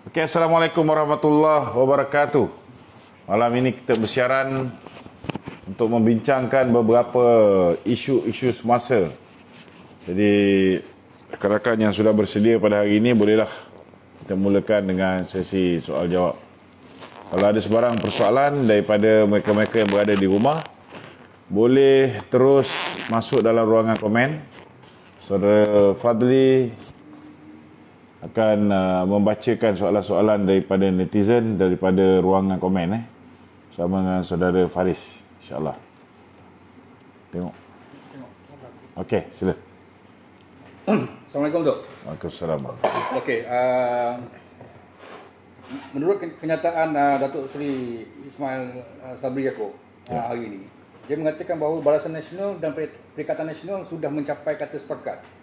Okey, Assalamualaikum warahmatullahi wabarakatuh. Malam ini kita bersiaran untuk membincangkan beberapa isu-isu semasa. Jadi, rakan-rakan yang sudah bersedia pada hari ini, bolehlah kita mulakan dengan sesi soal jawab. Kalau ada sebarang persoalan daripada mereka-mereka yang berada di rumah, boleh terus masuk dalam ruangan komen. Saudara Fadli akan membacakan soalan-soalan daripada netizen daripada ruangan komen bersama dengan saudara Faris, insya-Allah. Tengok. Okey, sila. Assalamualaikum, Dok. Waalaikumsalam. Okey, menurut kenyataan Datuk Seri Ismail Sabri Yaakob hari ini, dia mengatakan bahawa Barisan Nasional dan Perikatan Nasional sudah mencapai kata sepakat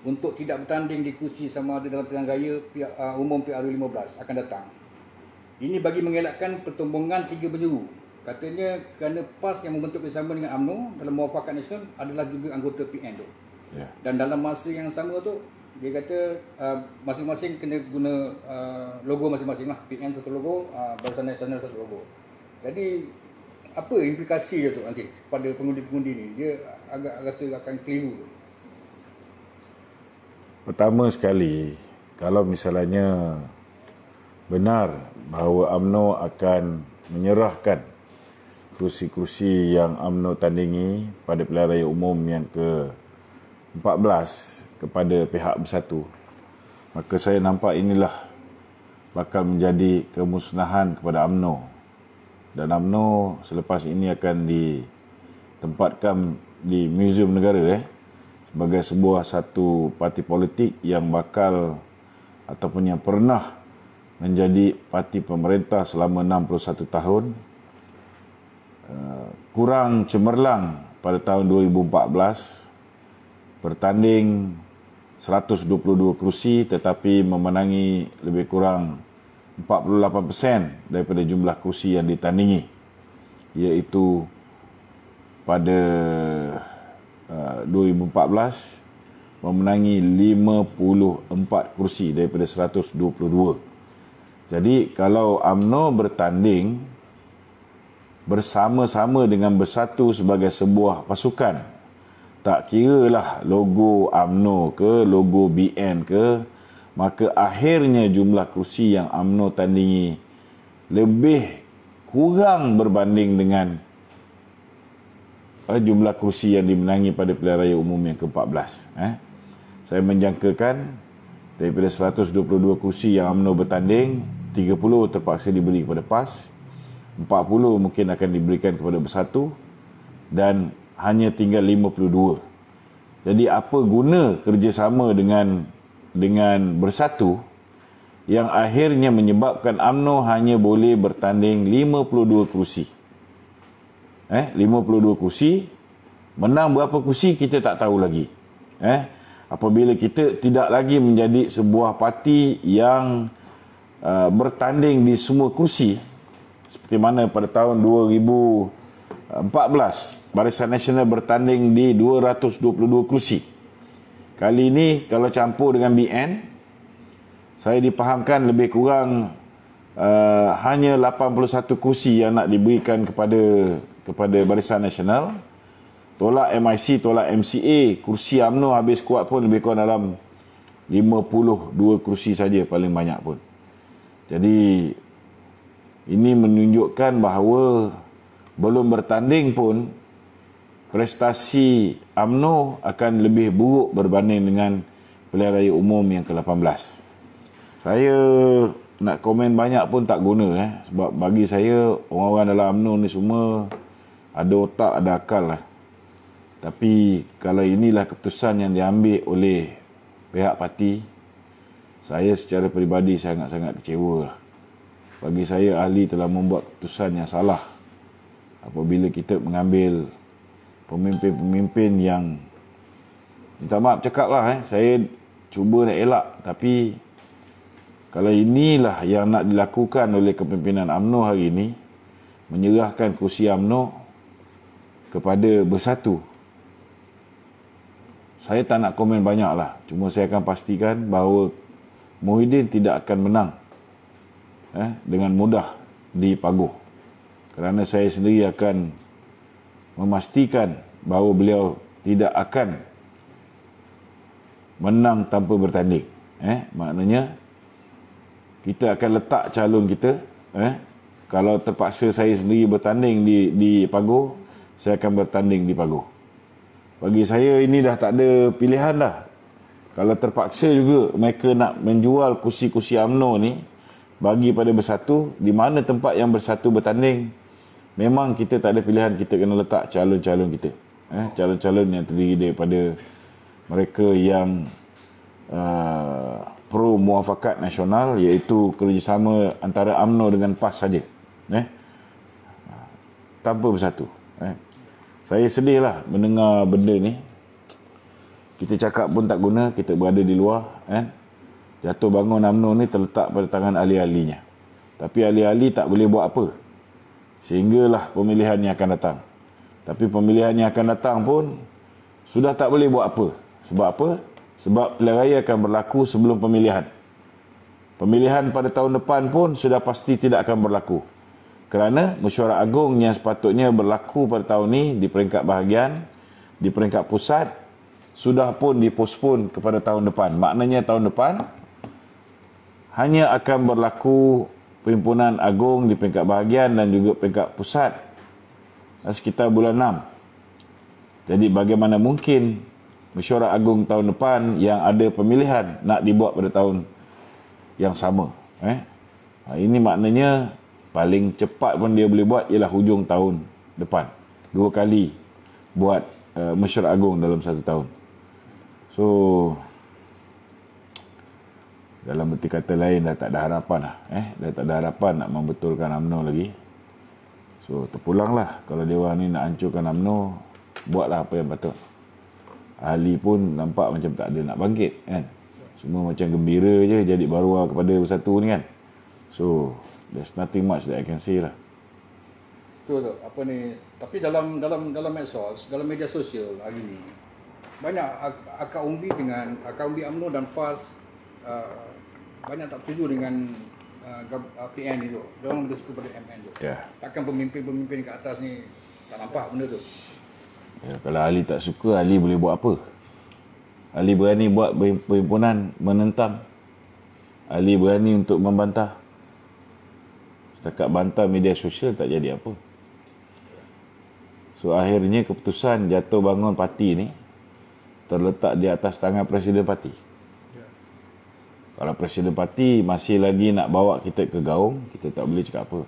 untuk tidak bertanding di kursi sama ada dalam pilihan raya umum PRU15 akan datang. Ini bagi mengelakkan pertumbungan tiga penjuru. Katanya kerana PAS yang membentuk bersama dengan UMNO dalam Muafakat Nasional adalah juga anggota PN tu. Yeah. Dan dalam masa yang sama tu, dia kata masing-masing kena guna logo masing-masing lah. PN satu logo, Barisan Nasional satu logo. Jadi apa implikasi dia tu nanti pada pengundi-pengundi ni? Dia agak rasa akan keliru tu. Pertama sekali, kalau misalnya benar bahawa UMNO akan menyerahkan kerusi-kerusi yang UMNO tandingi pada pilihan raya umum yang ke-14 kepada pihak bersatu, maka saya nampak inilah bakal menjadi kemusnahan kepada UMNO. Dan UMNO selepas ini akan ditempatkan di Muzium Negara sebagai sebuah satu parti politik yang bakal ataupun yang pernah menjadi parti pemerintah selama 61 tahun, kurang cemerlang pada tahun 2014, bertanding 122 kerusi tetapi memenangi lebih kurang 48% daripada jumlah kerusi yang ditandingi, iaitu pada 2014 memenangi 54 kursi daripada 122. Jadi kalau UMNO bertanding bersama-sama dengan bersatu sebagai sebuah pasukan, tak kiralah logo UMNO ke logo BN ke, maka akhirnya jumlah kursi yang UMNO tandingi lebih kurang berbanding dengan jumlah kursi yang dimenangi pada pilihan raya umum yang ke-14. Saya menjangkakan daripada 122 kursi yang UMNO bertanding, 30 terpaksa diberi kepada PAS, 40 mungkin akan diberikan kepada Bersatu, dan hanya tinggal 52. Jadi apa guna kerjasama dengan Bersatu yang akhirnya menyebabkan UMNO hanya boleh bertanding 52 kursi. 52 kursi, menang berapa kursi kita tak tahu lagi. Apabila kita tidak lagi menjadi sebuah parti yang bertanding di semua kursi, seperti mana pada tahun 2014 Barisan Nasional bertanding di 222 kursi. Kali ini kalau campur dengan BN, saya dipahamkan lebih kurang hanya 81 kursi yang nak diberikan kepada Barisan Nasional. Tolak MIC, tolak MCA, kursi UMNO habis kuat pun lebih kurang dalam 52 kursi saja paling banyak pun. Jadi ini menunjukkan bahawa belum bertanding pun prestasi UMNO akan lebih buruk berbanding dengan pilihan raya umum yang ke-18. Saya nak komen banyak pun tak guna sebab bagi saya orang-orang dalam UMNO ni semua ada otak, ada akal lah. Tapi kalau inilah keputusan yang diambil oleh pihak parti, saya secara peribadi sangat-sangat kecewa lah. Bagi saya, ahli telah membuat keputusan yang salah apabila kita mengambil pemimpin-pemimpin yang, minta maaf cakap lah, saya cuba nak elak, tapi kalau inilah yang nak dilakukan oleh kepimpinan UMNO hari ini, menyerahkan kursi UMNO kepada Bersatu, saya tak nak komen banyak lah. Cuma saya akan pastikan bahawa Muhyiddin tidak akan menang dengan mudah dipaguh. Kerana saya sendiri akan memastikan bahawa beliau tidak akan menang tanpa bertanding. Maknanya kita akan letak calon kita. Kalau terpaksa saya sendiri bertanding di paguh, saya akan bertanding di paguh. Bagi saya ini dah tak ada pilihan dah. Kalau terpaksa juga mereka nak menjual kursi-kursi UMNO ni bagi pada Bersatu, di mana tempat yang Bersatu bertanding, memang kita tak ada pilihan, kita kena letak calon-calon kita. Calon-calon yang terdiri daripada mereka yang pro muafakat nasional, iaitu kerjasama antara UMNO dengan PAS saja. Tanpa Bersatu. Saya sedih lah mendengar benda ni. Kita cakap pun tak guna, kita berada di luar. Jatuh bangun UMNO ni terletak pada tangan ahli-ahlinya. Tapi ahli-ahli tak boleh buat apa. Sehinggalah pemilihan yang akan datang. Tapi pemilihan yang akan datang pun sudah tak boleh buat apa. Sebab apa? Sebab pilihan raya akan berlaku sebelum pemilihan. Pemilihan pada tahun depan pun sudah pasti tidak akan berlaku. Kerana mesyuarat agung yang sepatutnya berlaku pada tahun ini di peringkat bahagian, di peringkat pusat, sudah pun dipospon kepada tahun depan. Maknanya tahun depan hanya akan berlaku perhimpunan agung di peringkat bahagian dan juga peringkat pusat sekitar bulan 6. Jadi bagaimana mungkin mesyuarat agung tahun depan yang ada pemilihan nak dibuat pada tahun yang sama. Ini maknanya paling cepat pun dia boleh buat ialah hujung tahun depan. 2 kali buat mesyuarat agung dalam 1 tahun. So dalam erti kata lain dah tak ada harapan lah. Dah tak ada harapan nak membetulkan UMNO lagi. So terpulanglah, kalau dia orang ni nak hancurkan UMNO, buatlah apa yang patut. Ahli pun nampak macam tak ada nak bangkit kan. Semua macam gembira je jadi baruah kepada Bersatu ni kan. So there's nothing much that I can say lah. Betul tu. Apa ni? Tapi dalam medsos, dalam media sosial hari ni, banyak akar umbi UMNO dan PAS banyak tak setuju dengan PN itu. Diorang lebih suka pada MN tu. Takkan pemimpin-pemimpin kat atas ni tak nampak benda tu. Kalau ahli tak suka, ahli boleh buat apa? Ahli berani buat perhimpunan menentang. Ahli berani untuk membantah. Setakat bantah media sosial tak jadi apa. So akhirnya keputusan jatuh bangun parti ni terletak di atas tangan Presiden Parti. Kalau Presiden Parti masih lagi nak bawa kita ke gaung, kita tak boleh cakap apa.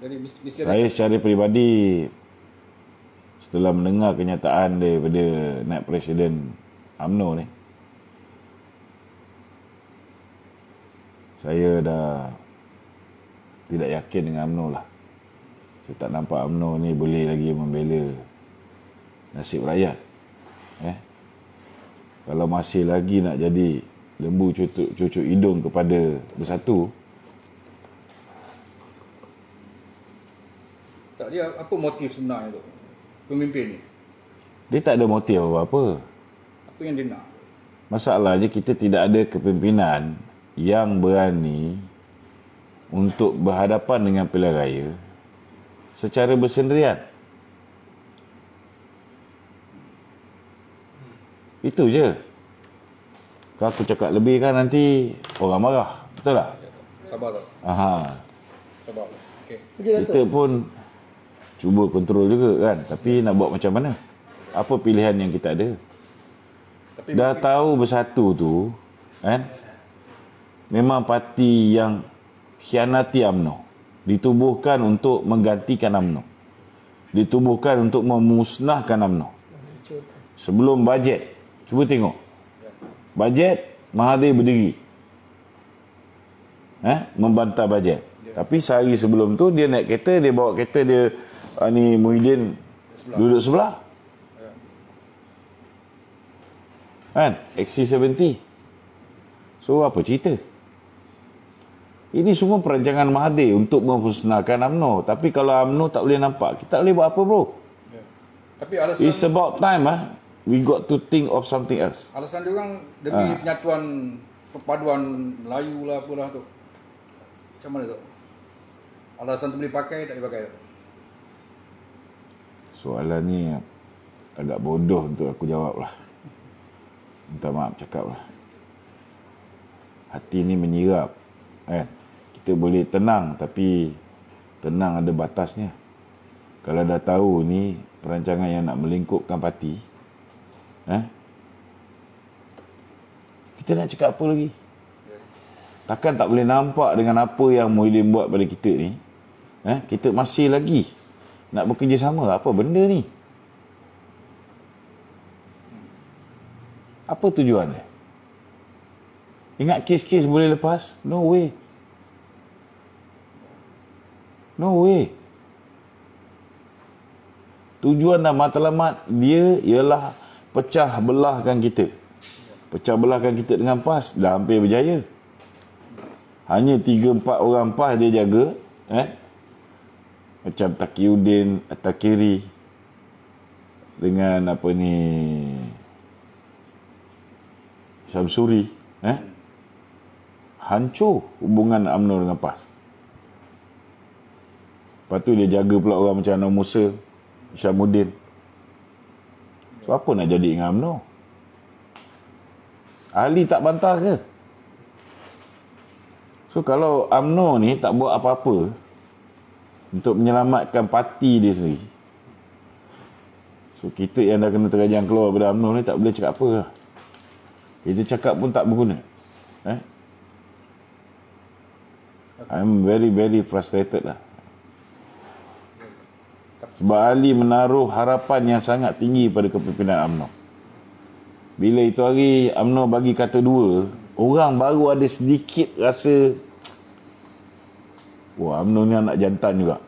Jadi, saya secara peribadi, setelah mendengar kenyataan daripada Naib Presiden UMNO ni, saya dah tidak yakin dengan UMNO lah. Saya tak nampak UMNO ni boleh lagi membela nasib rakyat. Kalau masih lagi nak jadi lembu cucuk hidung kepada Bersatu, tak dia apa motif sebenarnya tu pemimpin ni? Dia tak ada motif apa-apa. Apa yang dia nak? Masalahnya kita tidak ada kepimpinan yang berani untuk berhadapan dengan pilihan raya secara bersendirian. Itu je. Kalau aku cakap lebih kan nanti orang marah. Betul tak? Sabar tak? Sabar. Okay. Kita pun cuba kontrol juga kan. Tapi nak buat macam mana? Apa pilihan yang kita ada? Tapi dah tahu Bersatu tu kan, memang parti yang khianati UMNO. Ditubuhkan untuk menggantikan UMNO. Ditubuhkan untuk memusnahkan UMNO. Sebelum bajet, cuba tengok. Bajet, Mahathir berdiri. Membantah bajet. Tapi sehari sebelum tu dia naik kereta, dia bawa kereta dia, ni Muhyiddin duduk sebelah. Kan? XC70. So apa cerita? Ini semua perancangan Mahathir untuk memmusnahkan UMNO. Tapi kalau UMNO tak boleh nampak, kita tak boleh buat apa bro. Tapi alasan, it's about time we got to think of something else. Alasan dia orang demi penyatuan perpaduan Melayu lah apalah tu. Macam mana tu? Alasan tu boleh pakai, tak boleh pakai tu? Soalan ni agak bodoh untuk aku jawab lah. Minta maaf cakap lah. Hati ni menyirap. Kita boleh tenang, tapi tenang ada batasnya. Kalau dah tahu ni perancangan yang nak melingkupkan parti, kita nak cakap apa lagi? Takkan tak boleh nampak dengan apa yang Muhyiddin buat pada kita ni. Kita masih lagi nak bekerjasama. Apa benda ni? Apa tujuan dia? Ingat kes-kes boleh lepas? No way. No way. Tujuan dan matlamat dia ialah pecah belahkan kita. Pecah belahkan kita dengan PAS. Dah hampir berjaya. Hanya 3-4 orang PAS dia jaga. Macam Taqiyuddin At-Takiri dengan apa ni, Syamsuri, hancur hubungan UMNO dengan PAS. Lepas tu dia jaga pula orang macam Anwar Musa, Isyamuddin. So apa nak jadi dengan UMNO? Ali tak bantah ke? So kalau UMNO ni tak buat apa-apa untuk menyelamatkan parti dia sendiri, so kita yang dah kena terajang keluar pada UMNO ni tak boleh cakap apa lah. Kita cakap pun tak berguna. I'm very very frustrated lah. Sebab Ali menaruh harapan yang sangat tinggi pada kepimpinan UMNO. Bila itu hari UMNO bagi kata 2, orang baru ada sedikit rasa, wah, UMNO ni anak jantan juga.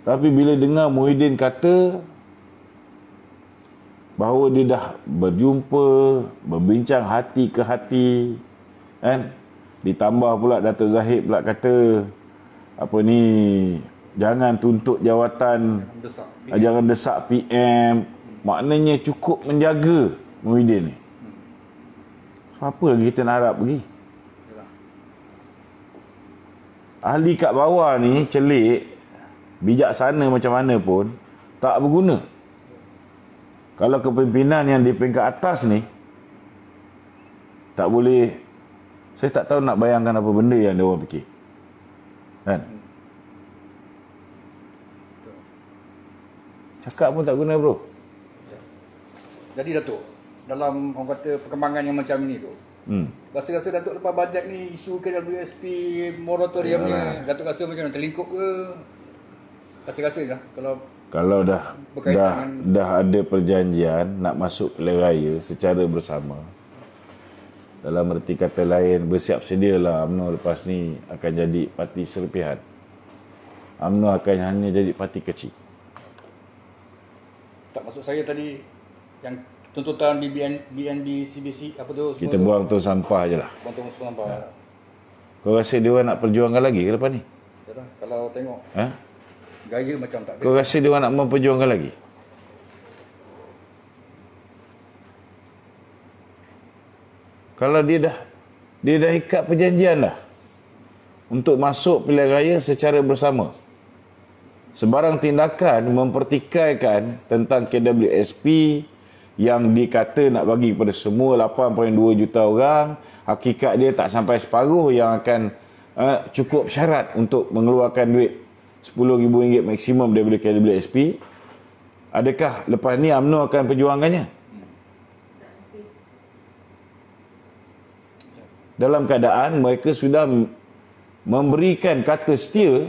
Tapi bila dengar Muhyiddin kata bahawa dia dah berjumpa, berbincang hati ke hati, ditambah pula Datuk Zahid pula kata apa ni, jangan tuntut jawatan, jangan desak PM. Maknanya cukup menjaga Muhyiddin ni. So, apa lagi kita nak harap lagi? Ahli kat bawah ni celik, bijaksana macam mana pun tak berguna kalau kepimpinan yang di peringkat atas ni tak boleh. Saya tak tahu nak bayangkan apa benda yang dia orang fikir, kan? Cakap pun tak guna, bro. Jadi Datuk, dalam orang kata perkembangan yang macam ni tu, rasa-rasa Datuk lepas bajet ni, isu KWSP moratorium ni, Datuk rasa macam mana, terlingkup ke? Rasa-rasa lah kalau dah ada perjanjian nak masuk pilihan raya secara bersama, dalam erti kata lain, bersiap sedialah UMNO lepas ni akan jadi parti serpihan. UMNO akan hanya jadi parti kecil. Tak, maksud saya tadi yang tuntutan di BNB CBC apa tu, kita buang tu sampah je lah. Buang tu sampah. Kau rasa dia orang nak perjuangkan lagi ke lepas ni? Yalah, kalau tengok gaya macam tak ada. Kau rasa dia orang nak memperjuangkan lagi? Kalau dia dah ikat perjanjian dah untuk masuk pilihan raya secara bersama, sebarang tindakan mempertikaikan tentang KWSP yang dikata nak bagi kepada semua 8.2 juta orang, hakikat dia tak sampai separuh yang akan cukup syarat untuk mengeluarkan duit RM10,000 maksimum daripada KWSP. Adakah lepas ni UMNO akan perjuangannya? Dalam keadaan mereka sudah memberikan kata setia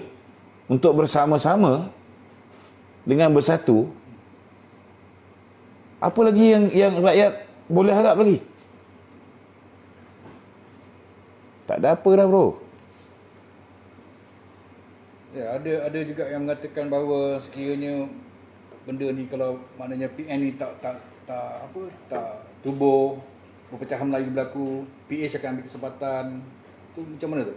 untuk bersama-sama dengan bersatu. Apa lagi yang rakyat boleh harap lagi? Tak ada apa dah, bro. Ya, ada juga yang mengatakan bahawa sekiranya benda ni, kalau maknanya PN ni tak tubuh, perpecahan lagi berlaku, PH akan ambil kesempatan. Tu macam mana tu?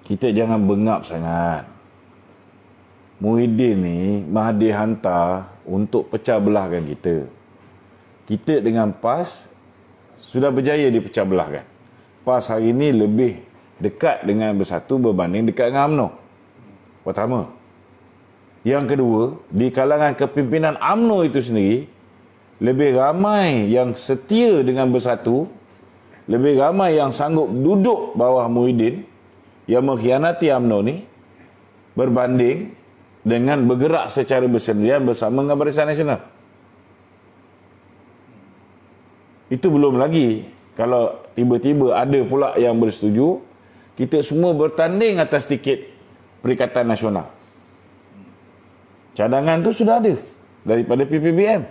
Kita jangan bengap sangat. Muhyiddin ni Mahathir hantar untuk pecah belahkan kita. Kita dengan PAS sudah berjaya dipecah belahkan. PAS hari ini lebih dekat dengan Bersatu berbanding dekat dengan UMNO. Pertama. Yang kedua, di kalangan kepimpinan UMNO itu sendiri, lebih ramai yang setia dengan Bersatu, lebih ramai yang sanggup duduk bawah Muhyiddin yang mengkhianati UMNO ni, berbanding dengan bergerak secara bersendirian bersama dengan Barisan Nasional. Itu belum lagi kalau tiba-tiba ada pula yang bersetuju, kita semua bertanding atas tiket Perikatan Nasional. Cadangan tu sudah ada daripada PPBM.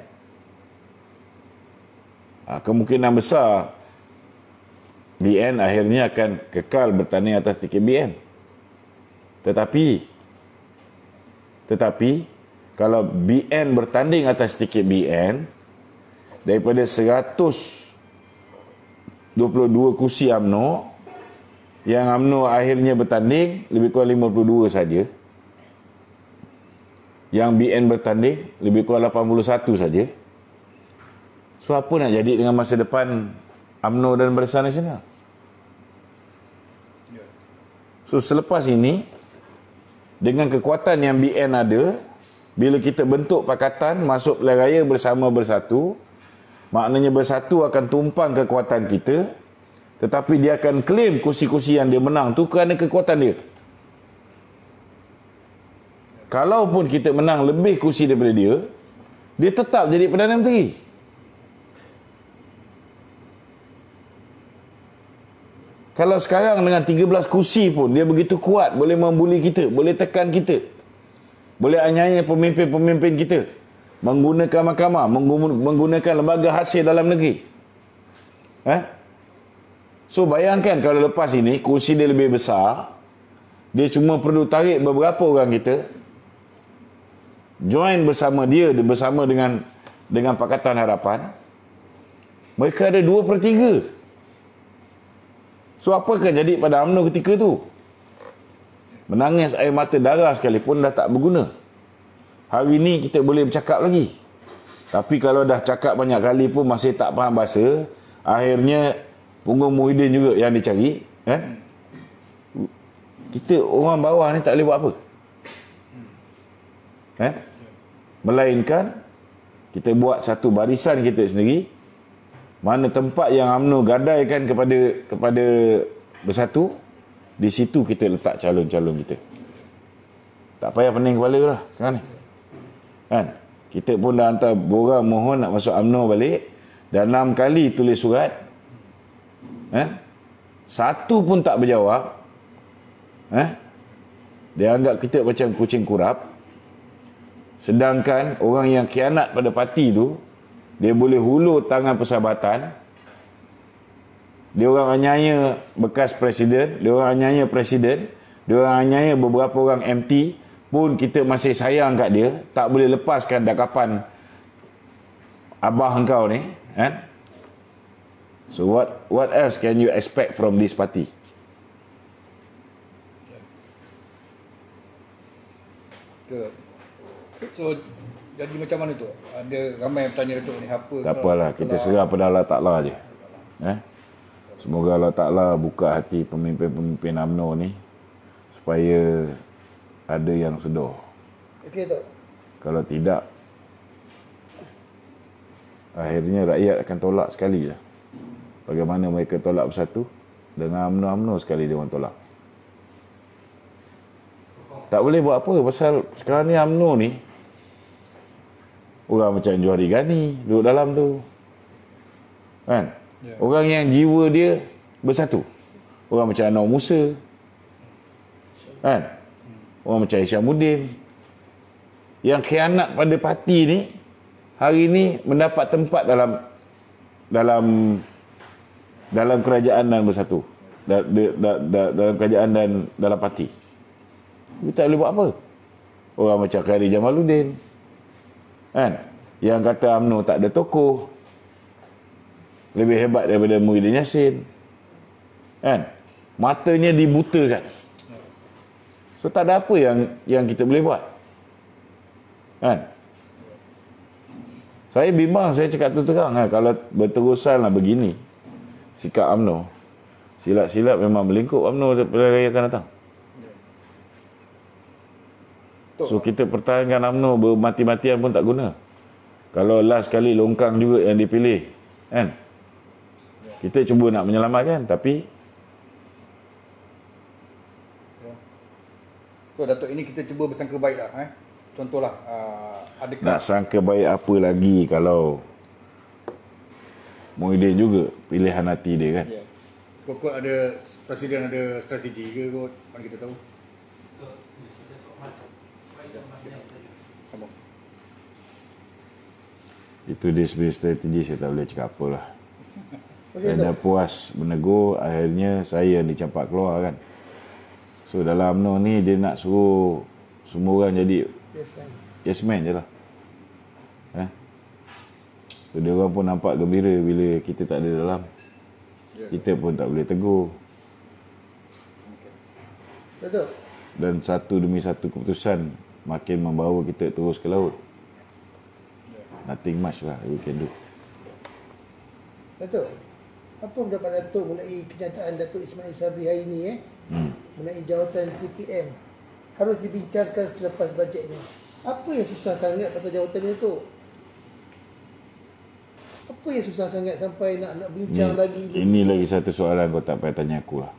Kemungkinan besar BN akhirnya akan kekal bertanding atas tiket BN. Tetapi kalau BN bertanding atas tiket BN, daripada 122 kursi UMNO, yang UMNO akhirnya bertanding lebih kurang 52 saja. Yang BN bertanding lebih kurang 81 saja. So apa nak jadi dengan masa depan UMNO dan Barisan Nasional? So selepas ini, dengan kekuatan yang BN ada, bila kita bentuk pakatan masuk pilihan raya bersama Bersatu, maknanya Bersatu akan tumpang kekuatan kita, tetapi dia akan claim kursi-kursi yang dia menang tu kerana kekuatan dia. Kalaupun kita menang lebih kursi daripada dia, dia tetap jadi Perdana Menteri. Kalau sekarang dengan 13 kursi pun dia begitu kuat, boleh membuli kita, boleh tekan kita, boleh aniaya pemimpin-pemimpin kita, menggunakan mahkamah, menggunakan lembaga hasil dalam negeri. So bayangkan kalau lepas ini kursi dia lebih besar, dia cuma perlu tarik beberapa orang kita join bersama dia, bersama dengan Pakatan Harapan, mereka ada 2/3. So apa akan jadi pada UMNO ketika tu? Menangis air mata darah sekalipun dah tak berguna. Hari ni kita boleh bercakap lagi, tapi kalau dah cakap banyak kali pun masih tak faham bahasa, akhirnya punggung Muhyiddin juga yang dicari. Kita orang bawah ni tak boleh buat apa. Melainkan kita buat satu barisan kita sendiri, mana tempat yang UMNO gadaikan kepada Bersatu, di situ kita letak calon-calon kita. Tak payah pening kepala lah sekarang ni. Kita pun dah hantar borang mohon nak masuk UMNO balik, dah 6 kali tulis surat, satu pun tak berjawab. Dia anggap kita macam kucing kurap. Sedangkan orang yang khianat pada parti tu, dia boleh hulur tangan persahabatan, dia orang aniaya bekas presiden, dia orang aniaya presiden, dia orang aniaya beberapa orang MT, pun kita masih sayang kat dia, tak boleh lepaskan dah kapan abah engkau ni. So what else can you expect from this party? So jadi macam mana tu? Ada ramai yang bertanya Datuk ni apa? Tak apalah, kita serah pada Allah Ta'ala je. Semoga Allah Ta'ala buka hati pemimpin-pemimpin UMNO ni supaya ada yang sedar. Okey tak? Kalau tidak, akhirnya rakyat akan tolak sekali lah. Bagaimana mereka tolak Bersatu, dengan UMNO sekali dia orang tolak. Tak boleh buat apa pasal sekarang ni UMNO ni orang macam Johari Ghani duduk dalam tu, orang yang jiwa dia bersatu. Orang macam Anwar Musa, orang macam Isyamuddin, yang khianat pada parti ni, hari ni mendapat tempat dalam kerajaan dan bersatu, dalam kerajaan dan dalam parti. Kita tak boleh buat apa. Orang macam Khairi Jamaluddin, yang kata UMNO tak ada tokoh, lebih hebat daripada Muhyiddin Yassin, matanya dibutakan. So tak ada apa yang kita boleh buat. Saya bimbang, saya cakap tu terang, kalau berterusanlah begini sikap UMNO, Silap-silap memang melingkup UMNO pada raya akan datang. So kita pertahankan UMNO bermati-matian pun tak guna. Kalau last kali longkang juga yang dipilih, kan? Kita cuba nak menyelamatkan, tapi So Datuk, ini kita cuba bersangka baik lah. Contohlah, adakah nak sangka baik apa lagi kalau Muhyiddin juga pilihan hati dia, kan? ya, kot ada presiden ada strategi ke kot, mana kita tahu. Sambung. Itu dia sebagai strategi, saya tak boleh cakap apa lah. Saya dah puas menegur, akhirnya saya yang dicampak keluar, kan? So dalam UMNO ni dia nak suruh semua orang jadi yes man je lah. So dia orang pun nampak gembira bila kita tak ada dalam. Kita pun tak boleh tegur. Betul. Dan satu demi satu keputusan makin membawa kita terus ke laut. Nothing much lah we can do. Betul. Apa pendapat Datuk mengenai kenyataan Datuk Ismail Sabri hari ini mengenai jawatan TPM harus dibincangkan selepas bajetnya. Apa yang susah sangat pasal jawatan itu? Apa yang susah sangat sampai nak bincang lagi? Ini lagi satu soalan kau tak payah tanya aku lah.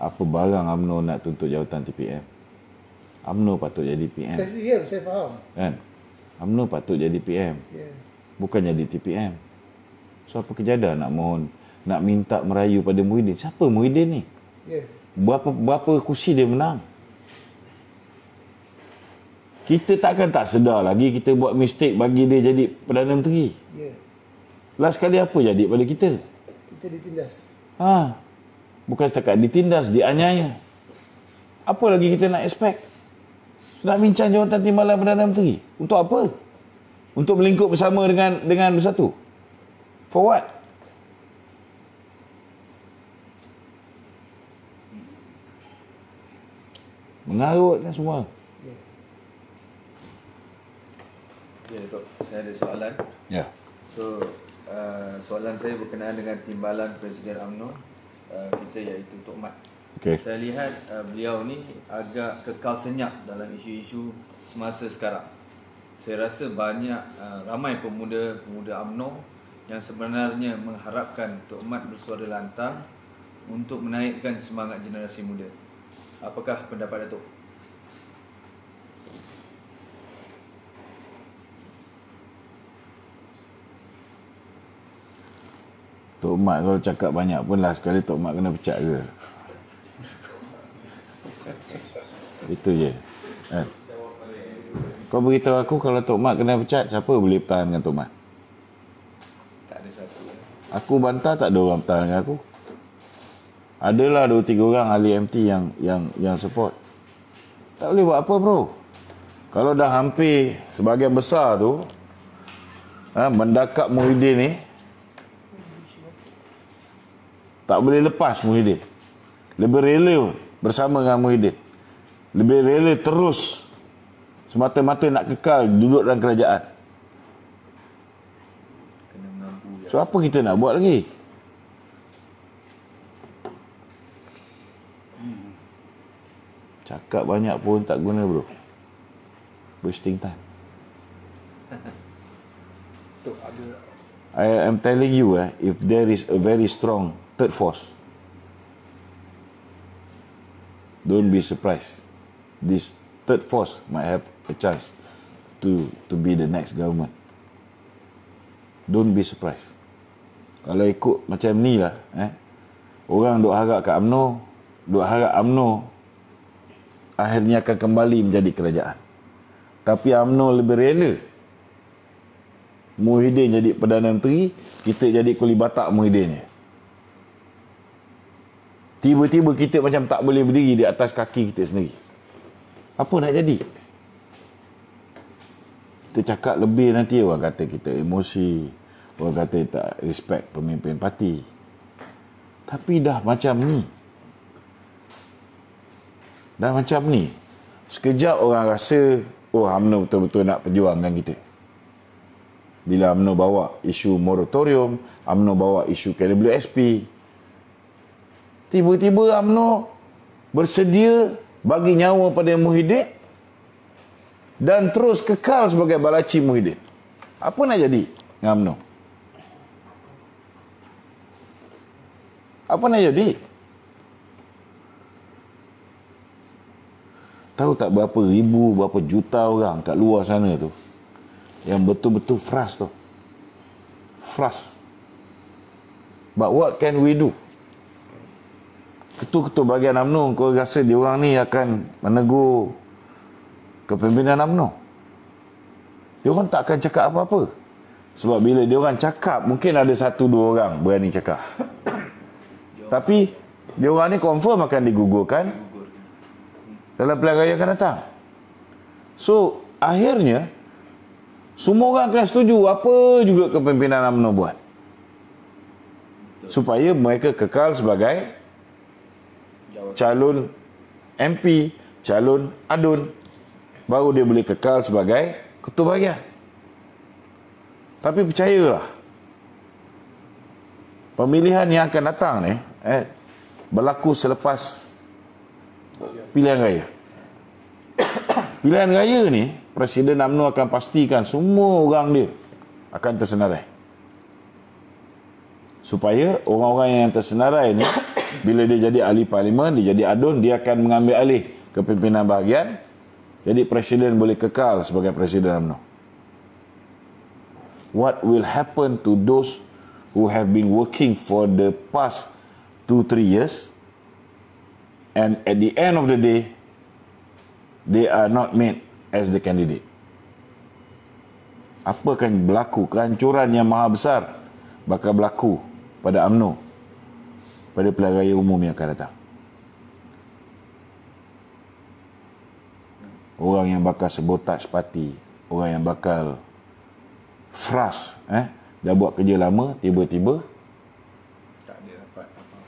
Apa barang UMNO nak tuntut jawatan TPM? UMNO patut jadi PM. Ya, saya faham. Kan? UMNO patut jadi PM. Ya. Bukan jadi TPM. So apa kejadah nak mohon, nak minta merayu pada Muhyiddin? Siapa Muhyiddin ni? Ya. Berapa kursi dia menang? Kita takkan tak sedar lagi kita buat mistake bagi dia jadi Perdana Menteri. Ya. Last kali apa jadi pada kita? Kita ditindas. Bukan setakat ditindas, dianiaya. Apa lagi kita nak expect? Nak bincang jawatan timbalan Perdana Menteri. Untuk apa? Untuk melingkup bersama dengan Bersatu? For what? Mengarut kan semua. Ya, Datuk, saya ada soalan. Ya. So, soalan saya berkenaan dengan timbalan Presiden UMNO kita, iaitu Tok Mat. Okey. Saya lihat beliau ni agak kekal senyap dalam isu-isu semasa sekarang. Saya rasa ramai pemuda-pemuda UMNO yang sebenarnya mengharapkan Tok Mat bersuara lantang untuk menaikkan semangat generasi muda. Apakah pendapat Datuk? Tok Mat kalau cakap banyak pun lah sekali Tok Mat kena pecat ke? Itu je. Kan? Kau beritahu aku kalau Tok Mat kena pecat, siapa boleh bertahan dengan Tok Mat? Tak ada satu. Aku bantah tak ada orang bertahan dengan aku. Adalah 2-3 orang ahli MT yang support. Tak boleh buat apa bro. Kalau dah hampir sebahagian besar tu mendakap Muhyiddin ni, tak boleh lepas Muhyiddin. Lebih rela bersama dengan Muhyiddin. Lebih rela terus semata-mata nak kekal duduk dalam kerajaan. Kena mengampu. So apa kita nak buat lagi? Cakap banyak pun tak guna bro. Wasting time. Tok, ada I am telling you if there is a very strong third force, don't be surprised. This third force might have a chance to be the next government. Don't be surprised. Kalau ikut macam ni lah, orang duk harap kat UMNO, duk harap UMNO akhirnya akan kembali menjadi kerajaan. Tapi UMNO lebih rela Muhyiddin jadi Perdana Menteri, kita jadi kuli batak Muhyiddin. Tiba-tiba kita macam tak boleh berdiri di atas kaki kita sendiri. Apa nak jadi? Kita cakap lebih nanti orang kata kita emosi, orang kata tak respect pemimpin parti. Tapi dah macam ni. Dah macam ni. Sekejap orang rasa, UMNO betul-betul nak perjuang dengan kita. Bila UMNO bawa isu moratorium, UMNO bawa isu KWSP, Tiba-tiba UMNO bersedia bagi nyawa pada Muhyiddin dan terus kekal sebagai balaci Muhyiddin. Apa nak jadi dengan UMNO? Apa nak jadi? Tahu tak berapa ribu, berapa juta orang kat luar sana tu yang betul-betul frust tu. Frust. But what can we do? Ketua-ketua bahagian UMNO, kau rasa dia orang ni akan menegur kepimpinan UMNO? Dia orang tak akan cakap apa-apa. Sebab bila dia orang cakap, mungkin ada 1-2 orang berani cakap. Tapi dia orang ni confirm akan digugurkan dalam pilihan raya akan datang. So, akhirnya semua orang akan setuju apa juga kepimpinan UMNO buat. Supaya mereka kekal sebagai calon MP, calon ADUN. Baru dia boleh kekal sebagai ketua bahagian. Tapi percayalah, pemilihan yang akan datang ni berlaku selepas pilihan raya. Pilihan raya ni, Presiden UMNO akan pastikan semua orang dia akan tersenarai. Supaya orang-orang yang tersenarai ni, bila dia jadi ahli parlimen, dia jadi ADUN, dia akan mengambil alih kepimpinan bahagian. Jadi Presiden boleh kekal sebagai Presiden UMNO. What will happen to those who have been working for the past 2-3 years and at the end of the day they are not made as the candidate? Apa akan berlaku? Kehancuran yang maha besar bakal berlaku pada UMNO pada pilihan raya umum yang akan datang. Orang yang bakal sabotaj parti, orang yang bakal frust, dah buat kerja lama, tiba-tiba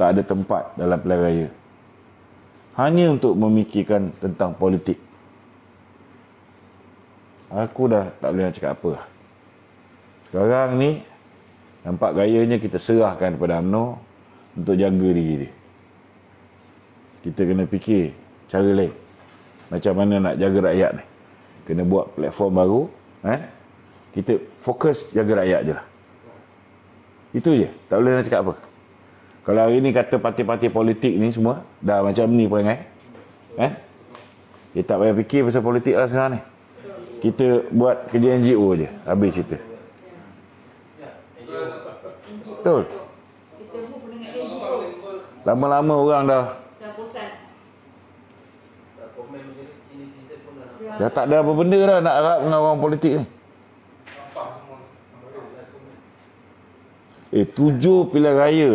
tak ada tempat dalam pilihan raya. Hanya untuk memikirkan tentang politik. Aku dah tak boleh nak cakap apa. Sekarang ni, nampak gayanya kita serahkan kepada UMNO untuk jaga diri dia. Kita kena fikir cara lain. Macam mana nak jaga rakyat ni. Kena buat platform baru. Kita fokus jaga rakyat je lah. Itu je. Tak boleh nak cakap apa. Kalau hari ni kata parti-parti politik ni semua dah macam ni perangai. Dia tak payah fikir pasal politik lah sekarang ni. Kita buat kerja NGO je. Habis cerita. Betul. Lama-lama orang dah tak ada apa benda dah nak harap dengan orang politik ni. 7 pilihan raya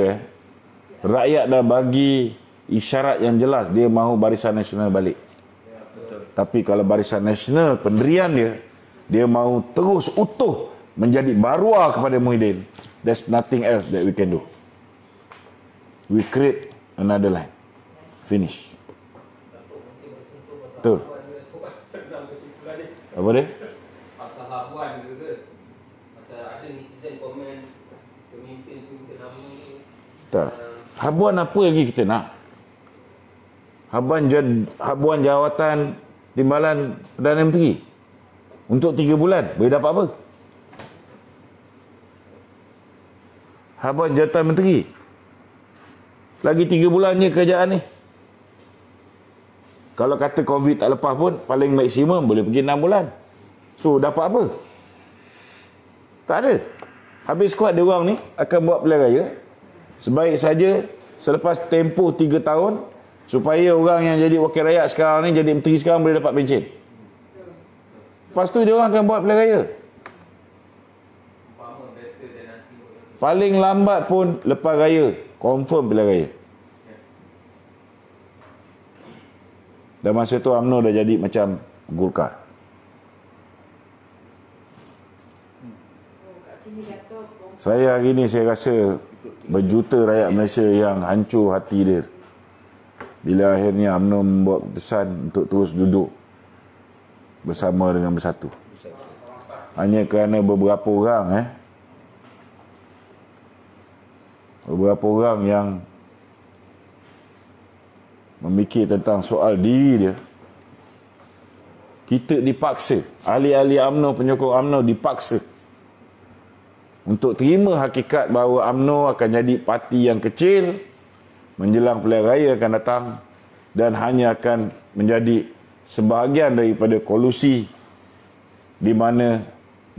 rakyat dah bagi isyarat yang jelas dia mahu Barisan Nasional balik. Tapi kalau Barisan Nasional pendirian dia mahu terus utuh menjadi baruah kepada Muhyiddin, there's nothing else that we can do. We create another line. Finish. Betul. Apa dia? Pasal habuan ke? Pasal ada netizen komen pemimpin nama ni. Tak. Habuan apa lagi kita nak? Habuan jawatan timbalan Perdana Menteri untuk 3 bulan boleh dapat apa? Habuan jawatan menteri lagi 3 bulan je kerajaan ni. Kalau kata COVID tak lepas pun paling maksimum boleh pergi 6 bulan. So dapat apa? Tak ada. Habis kuat dia orang ni akan buat pilihan raya. Sebaik saja selepas tempoh 3 tahun supaya orang yang jadi wakil rakyat sekarang ni jadi menteri sekarang boleh dapat pencen. Lepas tu dia orang akan buat pilihan raya. Paling lambat pun lepas raya confirm pilihan raya. Dan masa tu UMNO dah jadi macam Golkar. Saya hari ni saya rasa berjuta rakyat Malaysia yang hancur hati dia bila akhirnya UMNO membuat keputusan untuk terus duduk bersama dengan Bersatu. Hanya kerana beberapa orang beberapa orang yang memikir tentang soal diri dia, kita dipaksa, ahli-ahli UMNO, penyokong UMNO dipaksa untuk terima hakikat bahawa UMNO akan jadi parti yang kecil menjelang pilihan raya akan datang dan hanya akan menjadi sebahagian daripada kolusi di mana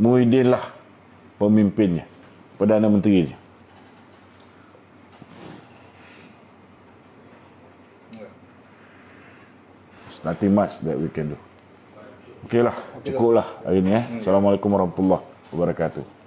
Muhyiddin lah pemimpinnya, Perdana Menterinya. There's nothing much that we can do. Okeylah, cukuplah hari ni. Assalamualaikum warahmatullahi wabarakatuh.